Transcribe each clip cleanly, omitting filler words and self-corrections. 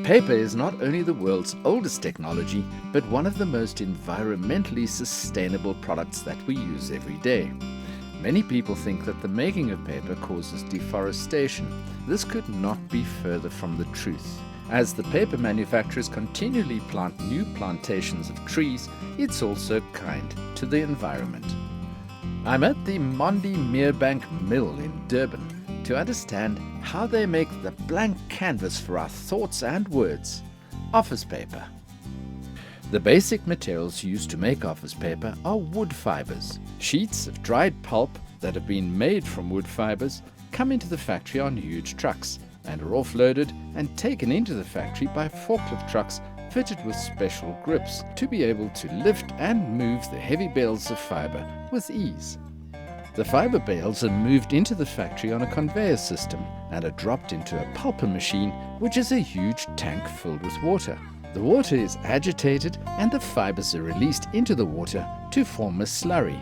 Paper is not only the world's oldest technology, but one of the most environmentally sustainable products that we use every day. Many people think that the making of paper causes deforestation. This could not be further from the truth. As the paper manufacturers continually plant new plantations of trees, it's also kind to the environment. I'm at the Mondi Merebank Mill in Durban to understand how they make the blank canvas for our thoughts and words, office paper. The basic materials used to make office paper are wood fibers. Sheets of dried pulp that have been made from wood fibers come into the factory on huge trucks and are offloaded and taken into the factory by forklift trucks fitted with special grips to be able to lift and move the heavy bales of fiber with ease. The fiber bales are moved into the factory on a conveyor system and are dropped into a pulper machine, which is a huge tank filled with water. The water is agitated and the fibers are released into the water to form a slurry.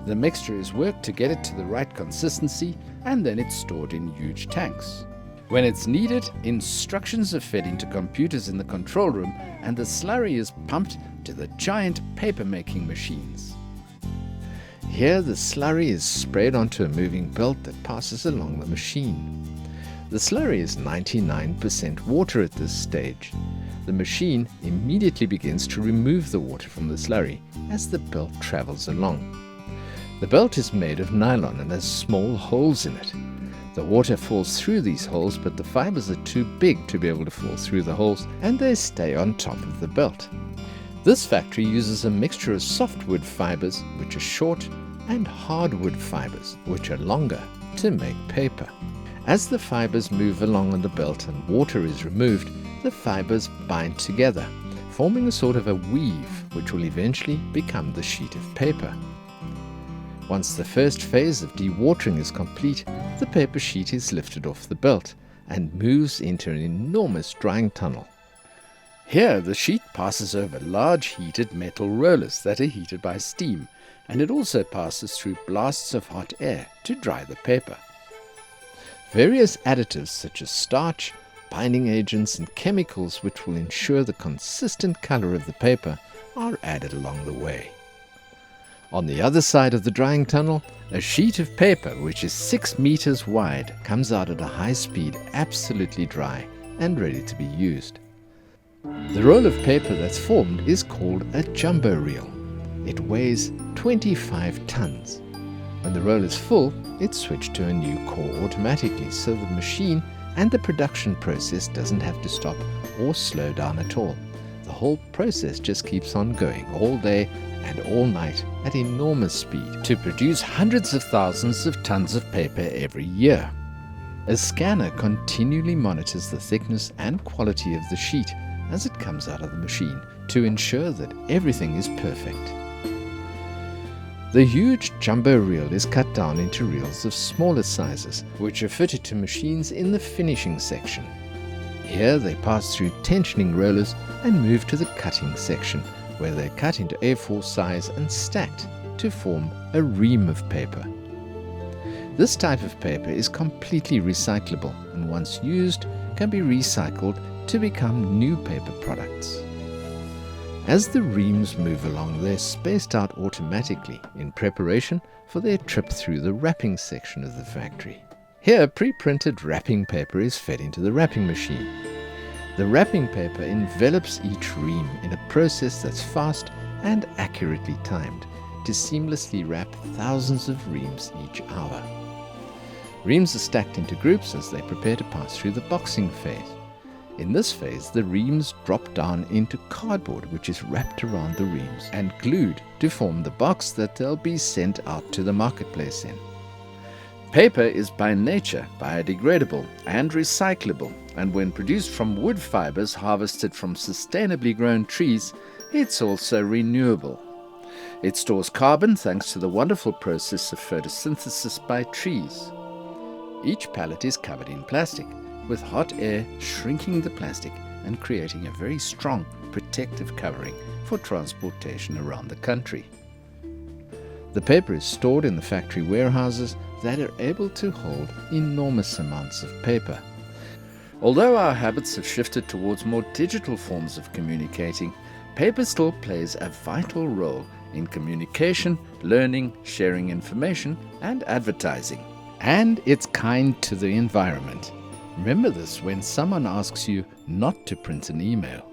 The mixture is worked to get it to the right consistency, and then it's stored in huge tanks. When it's needed, instructions are fed into computers in the control room and the slurry is pumped to the giant paper-making machines. Here the slurry is sprayed onto a moving belt that passes along the machine. The slurry is 99% water at this stage. The machine immediately begins to remove the water from the slurry as the belt travels along. The belt is made of nylon and has small holes in it. The water falls through these holes, but the fibers are too big to be able to fall through the holes, and they stay on top of the belt. This factory uses a mixture of softwood fibers, which are short, and hardwood fibers, which are longer, to make paper. As the fibers move along on the belt and water is removed, the fibers bind together, forming a sort of a weave, which will eventually become the sheet of paper. Once the first phase of dewatering is complete, the paper sheet is lifted off the belt and moves into an enormous drying tunnel. Here the sheet passes over large heated metal rollers that are heated by steam, and it also passes through blasts of hot air to dry the paper. Various additives such as starch, binding agents and chemicals which will ensure the consistent color of the paper are added along the way. On the other side of the drying tunnel, a sheet of paper which is 6 meters wide comes out at a high speed, absolutely dry and ready to be used. The roll of paper that's formed is called a jumbo reel. It weighs 25 tons. When the roll is full, it's switched to a new core automatically, so the machine and the production process doesn't have to stop or slow down at all. The whole process just keeps on going all day and all night at enormous speed to produce hundreds of thousands of tons of paper every year. A scanner continually monitors the thickness and quality of the sheet as it comes out of the machine to ensure that everything is perfect. The huge jumbo reel is cut down into reels of smaller sizes, which are fitted to machines in the finishing section. Here they pass through tensioning rollers and move to the cutting section, where they're cut into A4 size and stacked to form a ream of paper. This type of paper is completely recyclable and once used can be recycled to become new paper products. As the reams move along, they're spaced out automatically in preparation for their trip through the wrapping section of the factory. Here, pre-printed wrapping paper is fed into the wrapping machine. The wrapping paper envelops each ream in a process that's fast and accurately timed to seamlessly wrap thousands of reams each hour. Reams are stacked into groups as they prepare to pass through the boxing phase. In this phase, the reams drop down into cardboard, which is wrapped around the reams and glued to form the box that they'll be sent out to the marketplace in. Paper is by nature biodegradable and recyclable, and when produced from wood fibers harvested from sustainably grown trees, it's also renewable. It stores carbon thanks to the wonderful process of photosynthesis by trees. Each pallet is covered in plastic, with hot air shrinking the plastic and creating a very strong protective covering for transportation around the country. The paper is stored in the factory warehouses that are able to hold enormous amounts of paper. Although our habits have shifted towards more digital forms of communicating, paper still plays a vital role in communication, learning, sharing information, and advertising. And it's kind to the environment. Remember this when someone asks you not to print an email.